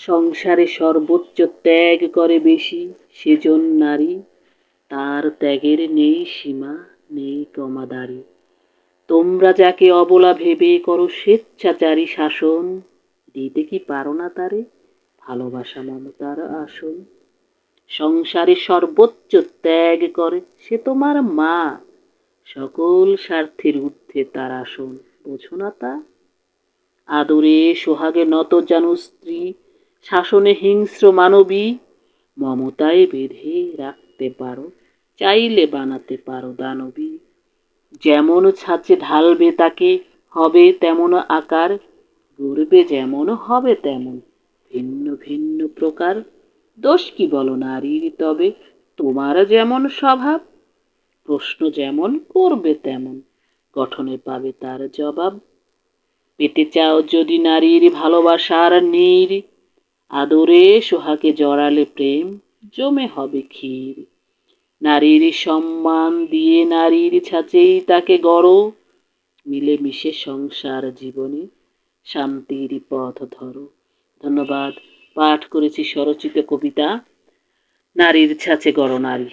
সংসারে সর্বোচ্চ ত্যাগ করে বেশি সেজন নারী, তার ত্যাগের নেই সীমা, নেই ক্রমাদারি। তোমরা যাকে অবলা ভেবে করো স্বেচ্ছাচারী শাসন, দিতে কি পারো না তারে ভালোবাসা মমতার আসন? সংসারে সর্বোচ্চ ত্যাগ করে সে তোমার মা, সকল স্বার্থের ঊর্ধ্বে তার আসন, বোঝো না তা? আদরে সোহাগে নত জানু স্ত্রী, শাসনে হিংস্র মানবী, মমতায় বেঁধে রাখতে পারো, চাইলে বানাতে পারো দানবী। যেমন ছাঁচে ঢালবে তাকে হবে তেমন আকার, গড়বে যেমন হবে তেমন, ভিন্ন ভিন্ন প্রকার। দোষ কি বলো নারীর তবে, তোমার যেমন স্বভাব, প্রশ্ন যেমন করবে তেমন, গঠনে পাবে তার জবাব। পেতে চাও যদি নারীর ভালোবাসার নীড়, আদরে সোহাগে জড়ালে প্রেম, জমে হবে ক্ষীর। নারীর সম্মান দিয়ে নারীর ছাঁচেই তাকে গড়ো, মিলেমিশে সংসার জীবনে শান্তির পথ ধরো। ধন্যবাদ। পাঠ করেছি স্বরচিত কবিতা নারীর ছাঁচে গড় নারী।